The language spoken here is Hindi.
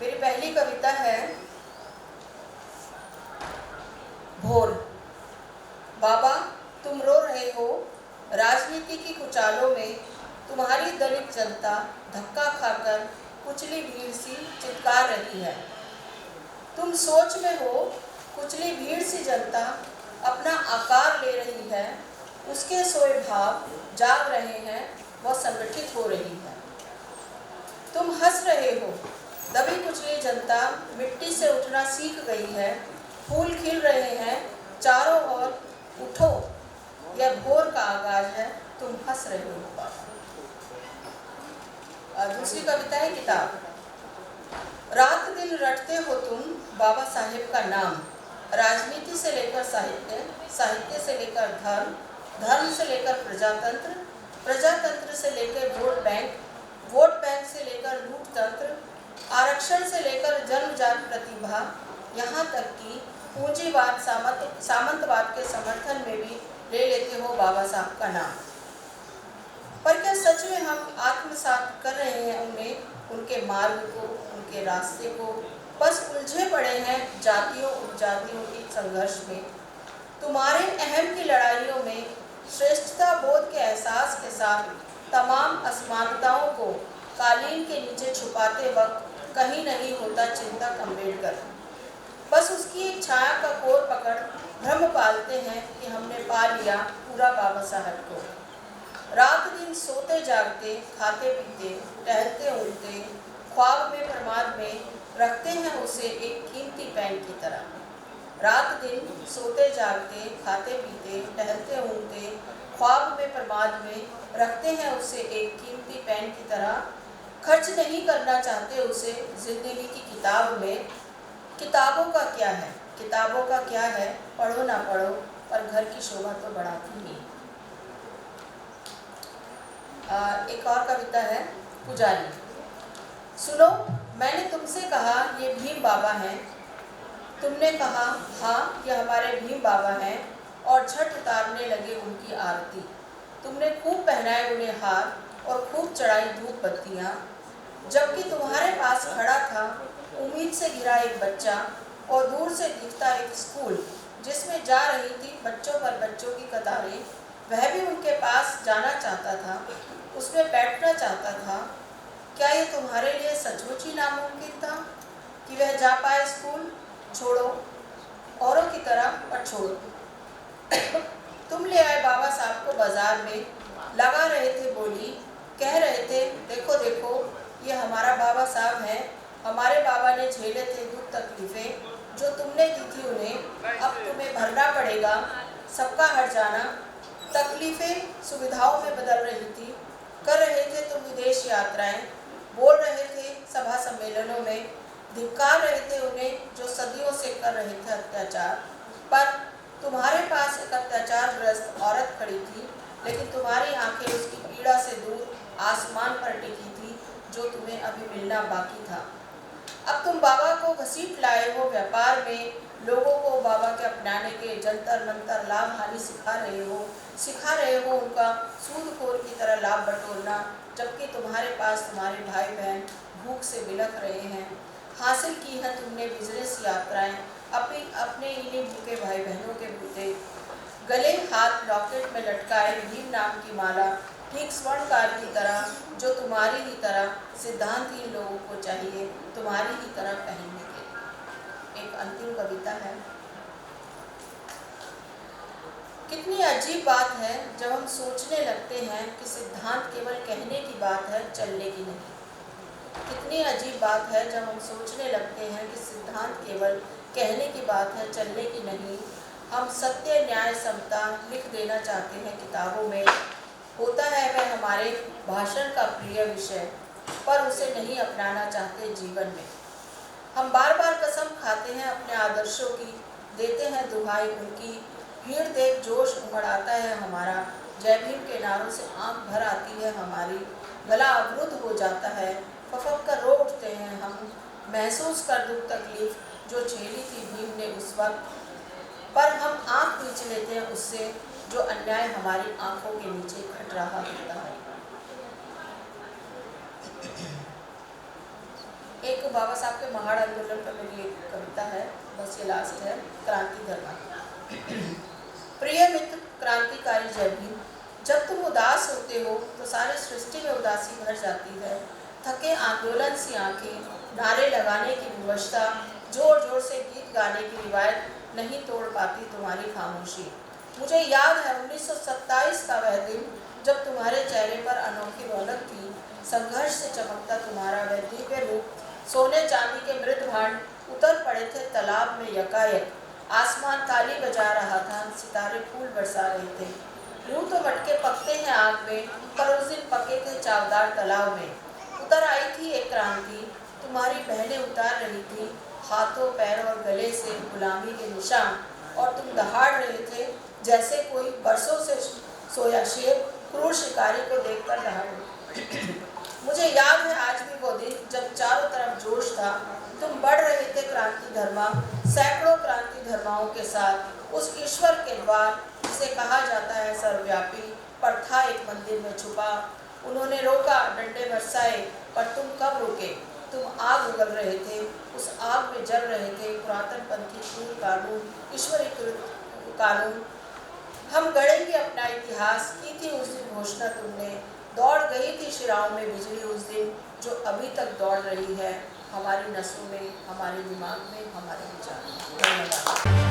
मेरी पहली कविता है भोर। बाबा, तुम रो रहे हो। राजनीति की कुचालों में तुम्हारी दलित जनता धक्का खाकर कुचली भीड़ सी चित्कार रही है। तुम सोच में हो, कुचली भीड़ सी जनता अपना आकार ले रही है। उसके सोए भाव जाग रहे हैं, वह संगठित हो रही है। तुम हंस रहे हो, दबी कुचली जनता मिट्टी से उठना सीख गई है। फूल खिल रहे हैं चारों ओर, उठो, यह भोर का आगाज है। तुम हंस रहे हो बाबा। दूसरी कविता है किताब। रात दिन रटते हो तुम बाबा साहेब का नाम। राजनीति से लेकर साहित्य, साहित्य से लेकर धर्म, धर्म से लेकर प्रजातंत्र, प्रजातंत्र से लेकर वोट बैंक, वोट बैंक से लेकर लूट तंत्र, आरक्षण से लेकर जन्मजात प्रतिभा, यहाँ तक कि पूंजीवाद सामंतवाद के समर्थन में भी ले लेते हो बाबा साहब का नाम। पर क्या सच में हम आत्मसात कर रहे हैं उन्हें, उनके मार्ग को, उनके रास्ते को? बस उलझे पड़े हैं जातियों उपजातियों के संघर्ष में। तुम्हारे अहम की लड़ाइयों में श्रेष्ठता बोध के एहसास के साथ तमाम असमानताओं को कालीन के नीचे छुपाते वक्त कहीं नहीं होता चिंतक अम्बेडकर। बस उसकी एक छाया का कोर पकड़ भ्रम पालते हैं कि हमने पा लिया पूरा बाबा साहब को। रात दिन सोते जागते, खाते पीते, टहलते उड़ते, ख्वाब में प्रमाद में रखते हैं उसे एक कीमती पेन की तरह। रात दिन सोते जागते, खाते पीते, टहलते उड़ते, ख्वाब में प्रमाद में रखते हैं उसे एक कीमती पेन की तरह। खर्च नहीं करना चाहते उसे जिंदगी की किताब में। किताबों का क्या है, किताबों का क्या है, पढ़ो ना पढ़ो, पर घर की शोभा तो बढ़ाती नहीं। एक और कविता है पुजारी। सुनो, मैंने तुमसे कहा ये भीम बाबा हैं। तुमने कहा हाँ, ये हमारे भीम बाबा हैं, और झट उतारने लगे उनकी आरती। तुमने खूब पहनाए उन्हें हार और खूब चढ़ाई धूप बत्तियाँ। जबकि तुम्हारे पास खड़ा था उम्मीद से घिरा एक बच्चा, और दूर से दिखता एक स्कूल जिसमें जा रही थी बच्चों पर बच्चों की कतारें। वह भी उनके पास जाना चाहता था, उसमें बैठना चाहता था। क्या ये तुम्हारे लिए सचमुच ही नामुमकिन था कि वह जा पाए स्कूल? छोड़ो, औरों की तरह पर छोड़ो। तुम ले आए बाबा साहब को बाजार में, लगा रहे थे बोली, कह रहे थे देखो देखो ये हमारा बाबा साहब है। हमारे बाबा ने झेले थे दुख तकलीफें जो तुमने दी थी उन्हें, अब तुम्हें भरना पड़ेगा सबका हट जाना। तकलीफें सुविधाओं में बदल रही थी। कर रहे थे तुम विदेश यात्राएं, बोल रहे थे सभा सम्मेलनों में, धिक्कार रहे थे उन्हें जो सदियों से कर रहे थे अत्याचार। पर तुम्हारे पास एक अत्याचारग्रस्त औरत खड़ी थी, लेकिन तुम्हारी आंखें उसकी पीड़ा से दूर आसमान पर टिकी थी जो तुम्हें अभी मिलना बाकी था। अब तुम बाबा को घसीट लाए हो व्यापार में, लोगों को बाबा के अपनाने के जंतर मंतर लाभ हानि सिखा रहे हो उनका सूदखोर की तरह लाभ बटोरना। जबकि तुम्हारे पास तुम्हारे भाई बहन भूख से बिलख रहे हैं। हासिल की है तुमने बिजनेस यात्राएं अपने इन्हीं भूखे भाई बहनों के बूते। गले हाथ लॉकेट में लटकाए भीम नाम की माला, ठीक स्वर्णकार की तरह जो तुम्हारी ही तरह सिद्धांतहीन लोगों को चाहिए तुम्हारी ही तरह पहनने के। एक अंतिम कविता है। कितनी अजीब बात है जब हम सोचने लगते हैं कि सिद्धांत केवल कहने की बात है, चलने की नहीं। कितनी अजीब बात है जब हम सोचने लगते हैं कि सिद्धांत केवल कहने की बात है, चलने की नहीं। हम सत्य न्याय समता लिख देना चाहते हैं किताबों में। होता है वह हमारे भाषण का प्रिय विषय, पर उसे नहीं अपनाना चाहते जीवन में। हम बार बार कसम खाते हैं अपने आदर्शों की, देते हैं दुहाई उनकी। भीड़ देख जोश उमड़ आता है हमारा, जय भीम के नारों से आंख भर आती है हमारी। गला अवरुद्ध हो जाता है, फफक कर रो उठते हैं हम, महसूस कर दुख तकलीफ जो झेली थी भीम ने उस वक्त। पर हम आंख नीच लेते हैं उससे जो अन्याय हमारी आंखों के नीचे घट रहा होता है। एक बाबा साहब के महाड़ आंदोलन पर मेरी एक कविता है, बस ये लास्ट है। क्रांति धर्मा। प्रिय मित्र क्रांतिकारी जय भीम, जब तुम उदास होते हो तो सारी सृष्टि में उदासी भर जाती है। थके आंदोलन सी आंखें, नारे लगाने की विवशता, जोर जोर से गीत गाने की रिवायत नहीं तोड़ पाती तुम्हारी खामोशी। मुझे याद है 1927 का वह दिन जब तुम्हारे चेहरे पर अनोखी रौनक थी। संघर्ष से चमकता तुम्हारा वह दिव्य रूप, सोने चांदी के मृत भांड उतर पड़े थे तालाब में यकायक। आसमान ताली बजा रहा था, सितारे फूल बरसा रहे थे। यूं तो मटके पकते हैं आग में, पर उस दिन पके थे चावदार तालाब में। उतर आई थी एक क्रांति, तुम्हारी बहनें उतार रही थी हाथों पैरों और गले से गुलामी के निशान, और तुम दहाड़ रहे थे जैसे कोई बरसों से सोया शेर क्रूर शिकारी को देखकर दहाड़े। मुझे याद है आज भी वो दिन जब चारों तरफ जोश था। तुम बढ़ रहे थे क्रांति धर्मा, सैकड़ों क्रांति धर्माओं के साथ उस ईश्वर के द्वार जिसे कहा जाता है सर्वव्यापी, पर था एक मंदिर में छुपा। उन्होंने रोका, डंडे बरसाए, पर तुम कब रुके? तुम आग उगल रहे थे, उस आग में जल रहे थे पुरातन पंथी क्रूर कानून, ईश्वरीकृत कानून। हम गढ़ेंगे अपना इतिहास, की थी उस दिन घोषणा तुमने। दौड़ गई थी शिराओं में बिजली उस दिन, जो अभी तक दौड़ रही है हमारी नसों में, हमारे दिमाग में, हमारे विचार में। धन्यवाद।